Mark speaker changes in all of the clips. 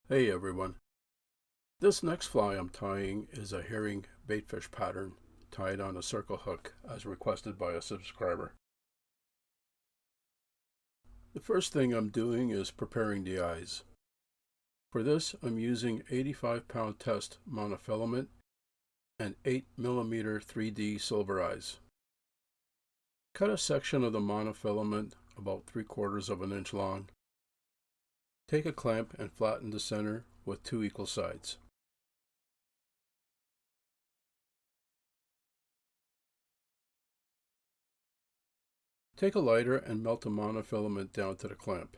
Speaker 1: Hey everyone. This next fly I'm tying is a herring baitfish pattern tied on a circle hook as requested by a subscriber. The first thing I'm doing is preparing the eyes. For this I'm using 85-pound test monofilament and 8mm 3D silver eyes. Cut a section of the monofilament about 3/4 of an inch long. Take a clamp and flatten the center with 2 equal sides. Take a lighter and melt the monofilament down to the clamp.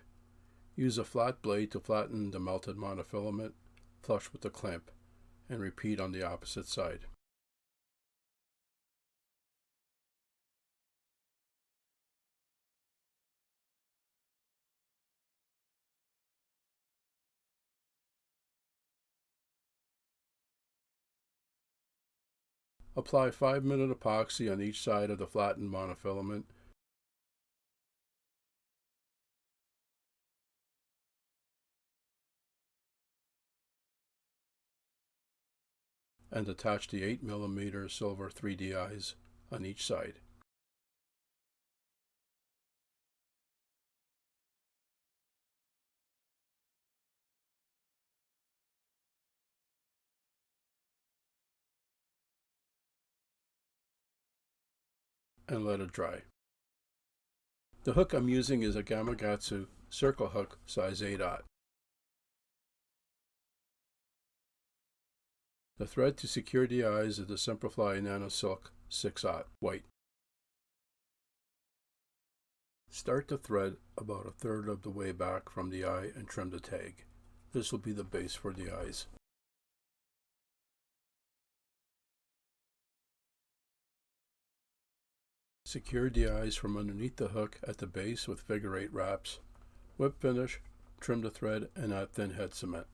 Speaker 1: Use a flat blade to flatten the melted monofilament flush with the clamp, and repeat on the opposite side. Apply 5-minute epoxy on each side of the flattened monofilament. And attach the 8mm silver 3D eyes on each side. And let it dry. The hook I'm using is a Gamakatsu circle hook size 8/0. The thread to secure the eyes is the Semperfli Nano silk 6/0 white. Start the thread about 1/3 of the way back from the eye and trim the tag. This will be the base for the eyes. Secure the eyes from underneath the hook at the base with figure-8 wraps. Whip finish, trim the thread, and add thin head cement.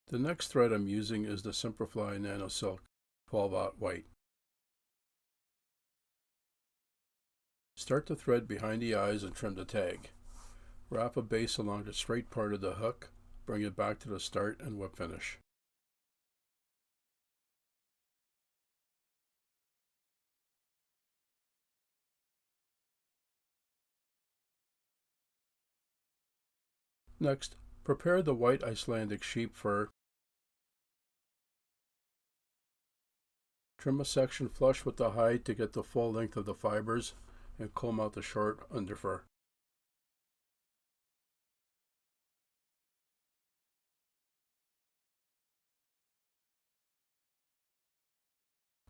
Speaker 1: The next thread I'm using is the Semperfli Nano Silk 12/0 white. Start the thread behind the eyes and trim the tag. Wrap a base along the straight part of the hook, bring it back to the start, and whip finish. Next, prepare the white Icelandic sheep fur. Trim a section flush with the hide to get the full length of the fibers, and comb out the short underfur.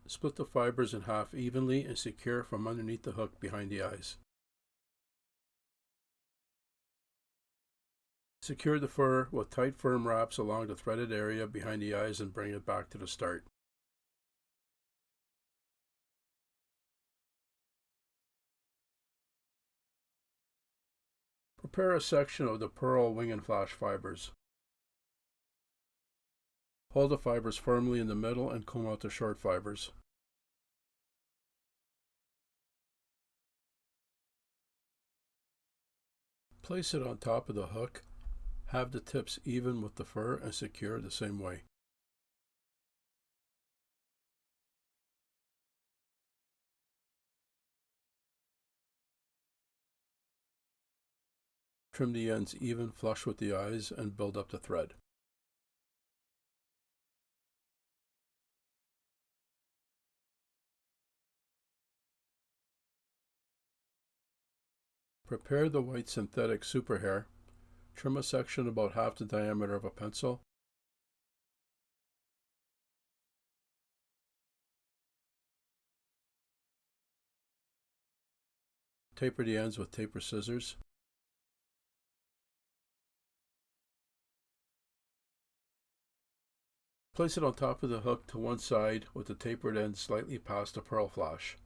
Speaker 1: Split the fibers in half evenly and secure from underneath the hook behind the eyes. Secure the fur with tight firm wraps along the threaded area behind the eyes and bring it back to the start. Prepare a section of the pearl wing and flash fibers. Hold the fibers firmly in the middle and comb out the short fibers. Place it on top of the hook. Have the tips even with the fur and secure the same way. Trim the ends even flush with the eyes and build up the thread. Prepare the white synthetic super hair. Trim a section about half the diameter of a pencil. Taper the ends with taper scissors. Place it on top of the hook to one side with the tapered end slightly past the pearl flash.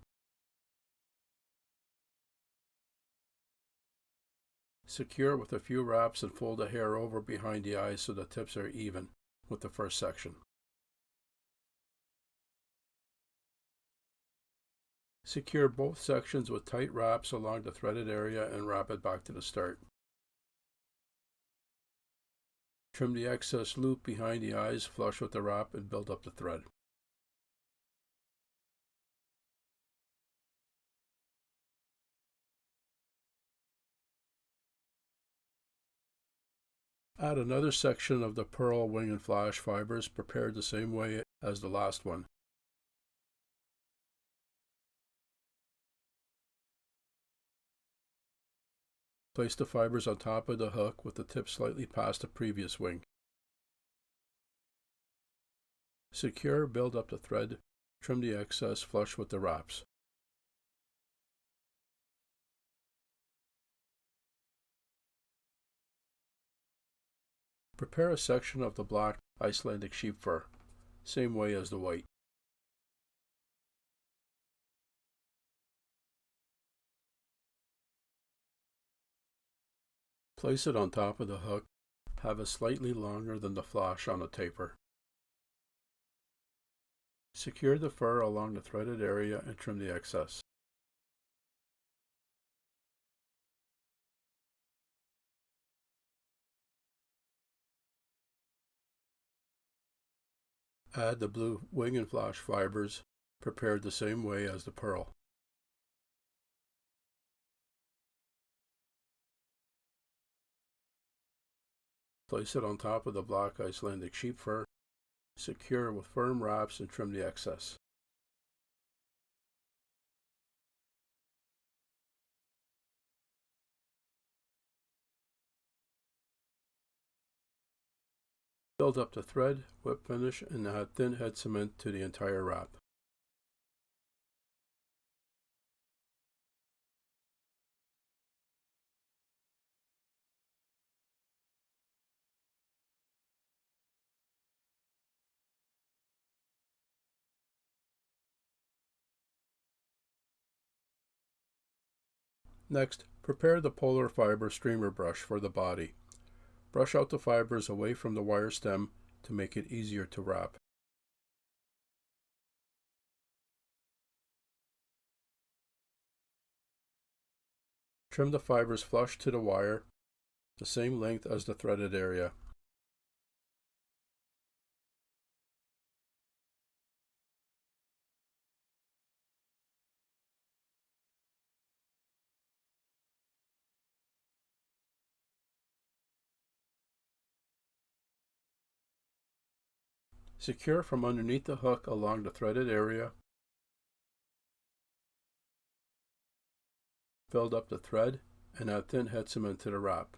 Speaker 1: Secure with a few wraps and fold the hair over behind the eyes so the tips are even with the first section. Secure both sections with tight wraps along the threaded area and wrap it back to the start. Trim the excess loop behind the eyes flush with the wrap and build up the thread. Add another section of the pearl wing and flash fibers prepared the same way as the last one. Place the fibers on top of the hook with the tip slightly past the previous wing. Secure, build up the thread, trim the excess flush with the wraps. Prepare a section of the black Icelandic sheep fur, same way as the white. Place it on top of the hook, have it slightly longer than the flash on a taper. Secure the fur along the threaded area and trim the excess. Add the blue wing and flash fibers, prepared the same way as the pearl. Place it on top of the black Icelandic sheep fur, secure with firm wraps and trim the excess. Build up the thread, whip finish, and add thin head cement to the entire wrap. Next, prepare the polar fiber streamer brush for the body. Brush out the fibers away from the wire stem to make it easier to wrap. Trim the fibers flush to the wire, the same length as the threaded area. Secure from underneath the hook along the threaded area. Build up the thread and add thin head cement to the wrap.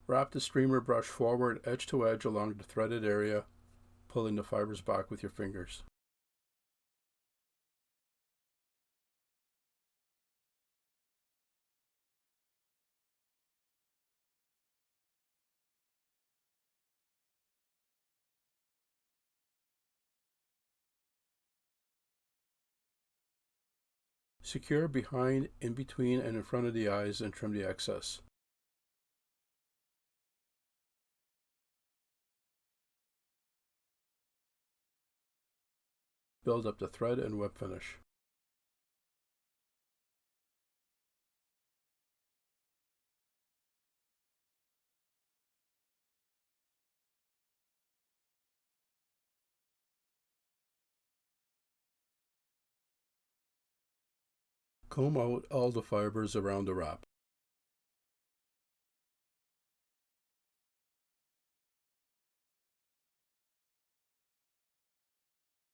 Speaker 1: Wrap the streamer brush forward edge to edge along the threaded area, pulling the fibers back with your fingers. Secure behind, in between, and in front of the eyes and trim the excess. Build up the thread and whip finish. Comb out all the fibers around the wrap.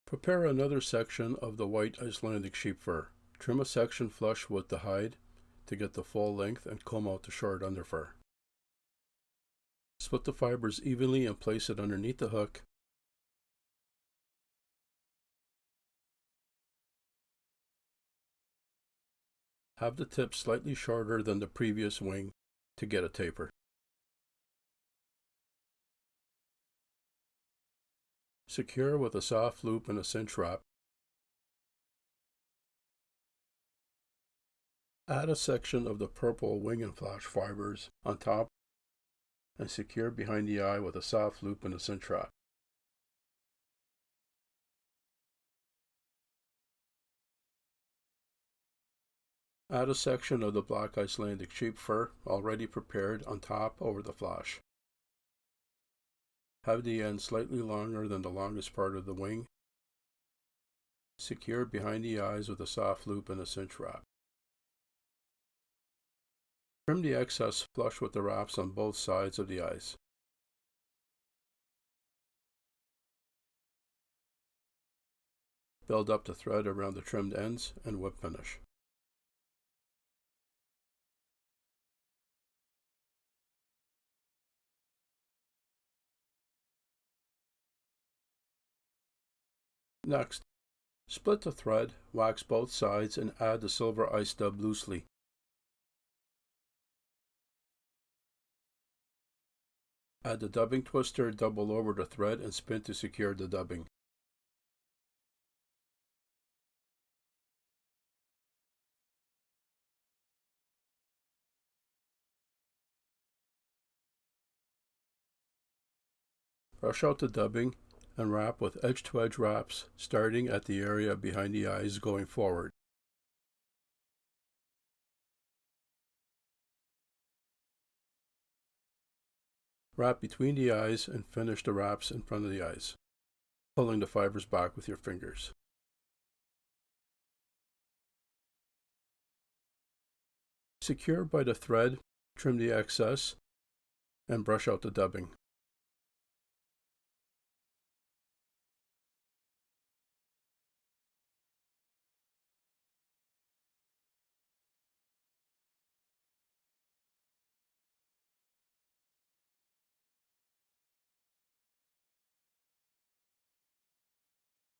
Speaker 1: Prepare another section of the white Icelandic sheep fur. Trim a section flush with the hide to get the full length and comb out the short underfur. Split the fibers evenly and place it underneath the hook. Have the tip slightly shorter than the previous wing to get a taper. Secure with a soft loop and a cinch wrap. Add a section of the purple wing and flash fibers on top and secure behind the eye with a soft loop and a cinch wrap. Add a section of the black Icelandic sheep fur already prepared on top over the flash. Have the end slightly longer than the longest part of the wing. Secure behind the eyes with a soft loop and a cinch wrap. Trim the excess flush with the wraps on both sides of the eyes. Build up the thread around the trimmed ends and whip finish. Next, split the thread, wax both sides, and add the silver ice dub loosely. Add the dubbing twister, double over the thread, and spin to secure the dubbing. Brush out the dubbing and wrap with edge-to-edge wraps, starting at the area behind the eyes going forward. Wrap between the eyes and finish the wraps in front of the eyes, pulling the fibers back with your fingers. Secure by the thread, trim the excess, and brush out the dubbing.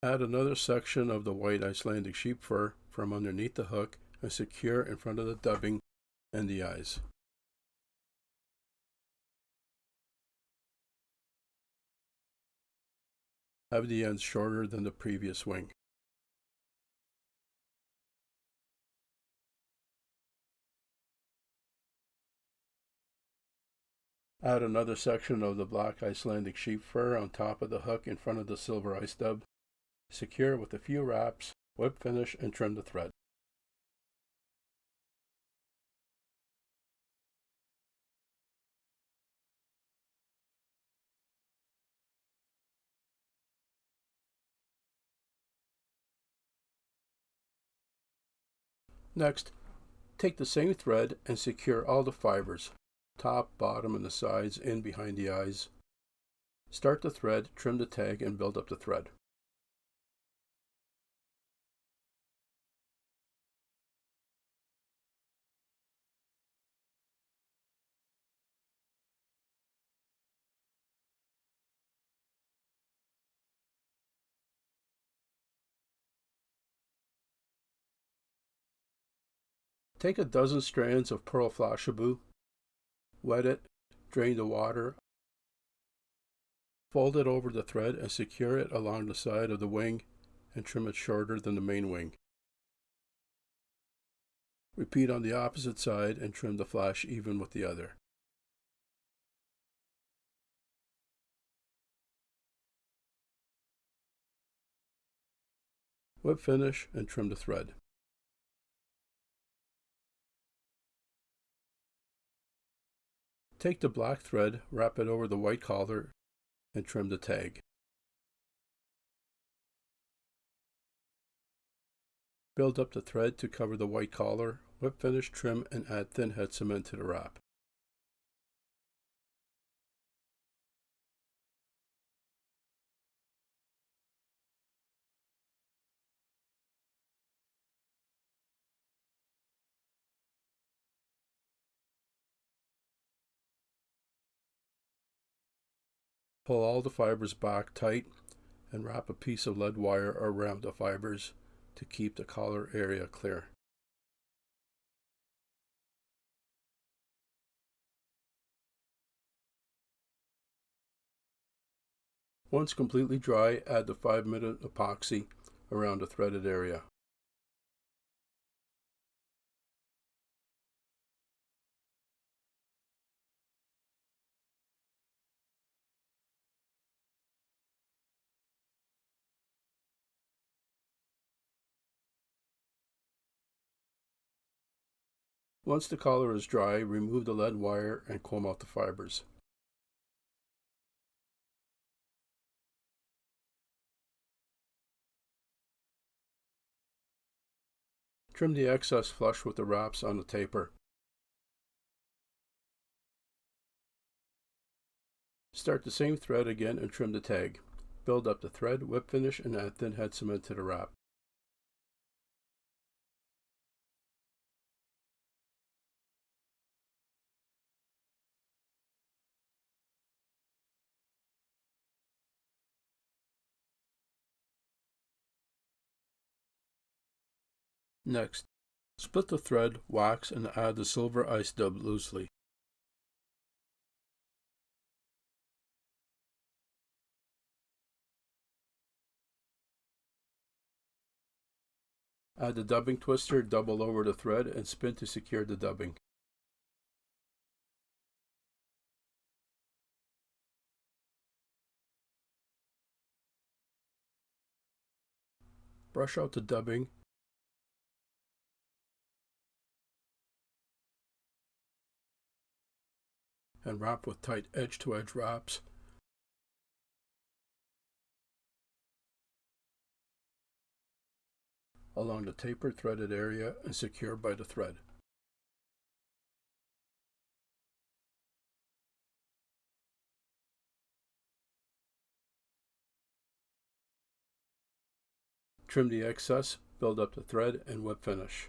Speaker 1: Add another section of the white Icelandic sheep fur from underneath the hook and secure in front of the dubbing and the eyes. Have the ends shorter than the previous wing. Add another section of the black Icelandic sheep fur on top of the hook in front of the silver ice dub. Secure with a few wraps, whip finish, and trim the thread. Next, take the same thread and secure all the fibers, top, bottom, and the sides in behind the eyes. Start the thread, trim the tag, and build up the thread. Take a dozen strands of pearl flashabou, wet it, drain the water, fold it over the thread and secure it along the side of the wing and trim it shorter than the main wing. Repeat on the opposite side and trim the flash even with the other. Whip finish and trim the thread. Take the black thread, wrap it over the white collar, and trim the tag. Build up the thread to cover the white collar, whip finish, trim, and add thin head cement to the wrap. Pull all the fibers back tight and wrap a piece of lead wire around the fibers to keep the collar area clear. Once completely dry, add the 5-minute epoxy around the threaded area. Once the collar is dry, remove the lead wire and comb out the fibers. Trim the excess flush with the wraps on the taper. Start the same thread again and trim the tag. Build up the thread, whip finish, and add thin head cement to the wrap. Next, split the thread, wax, and add the silver ice dub loosely. Add the dubbing twister, double over the thread, and spin to secure the dubbing. Brush out the dubbing and wrap with tight edge-to-edge wraps. Along the tapered threaded area and secure by the thread. Trim the excess, build up the thread, and whip finish.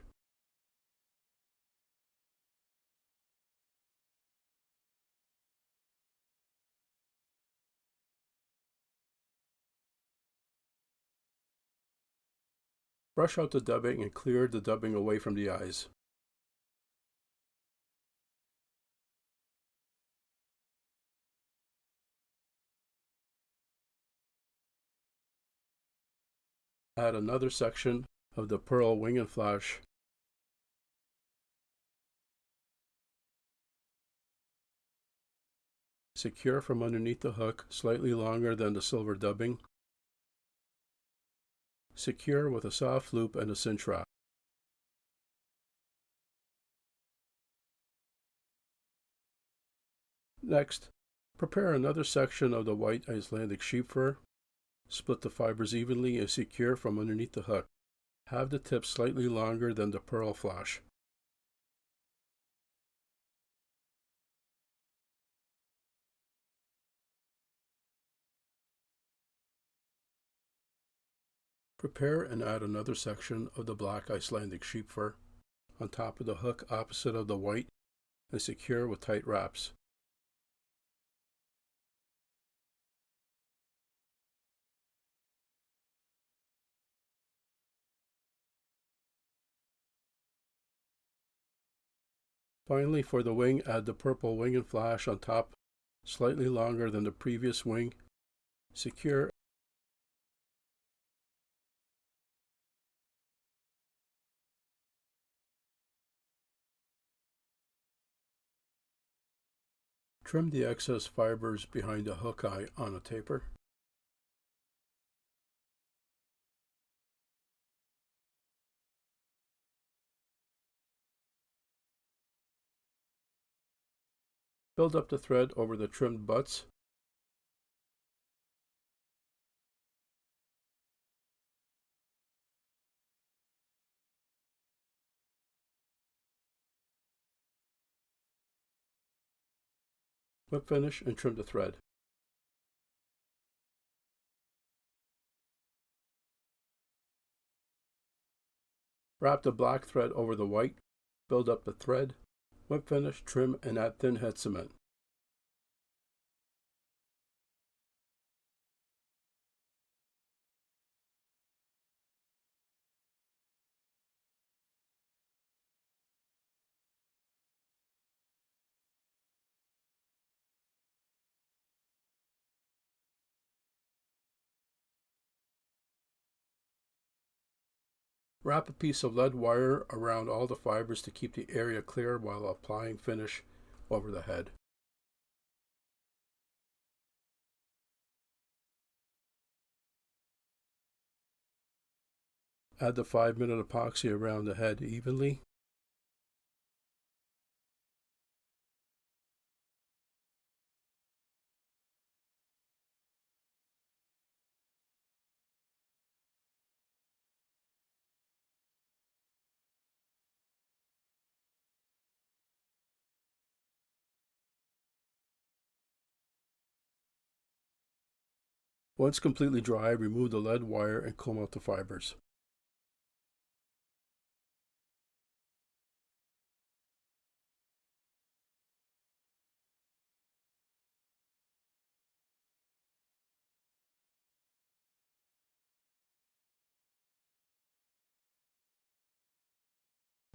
Speaker 1: Brush out the dubbing and clear the dubbing away from the eyes. Add another section of the pearl wing and flash. Secure from underneath the hook, slightly longer than the silver dubbing. Secure with a soft loop and a cinch wrap. Next, prepare another section of the white Icelandic sheep fur. Split the fibers evenly and secure from underneath the hook. Have the tip slightly longer than the pearl flash. Prepare and add another section of the black Icelandic sheep fur on top of the hook opposite of the white and secure with tight wraps. Finally, for the wing, add the purple wing and flash on top, slightly longer than the previous wing. Secure. Trim the excess fibers behind the hook eye on a taper. Build up the thread over the trimmed butts. Whip finish and trim the thread. Wrap the black thread over the white, build up the thread, whip finish, trim, and add thin head cement. Wrap a piece of lead wire around all the fibers to keep the area clear while applying finish over the head. Add the 5-minute epoxy around the head evenly. Once completely dry, remove the lead wire and comb out the fibers.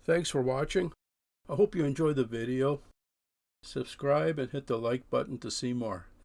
Speaker 1: Thanks for watching. I hope you enjoyed the video. Subscribe and hit the like button to see more.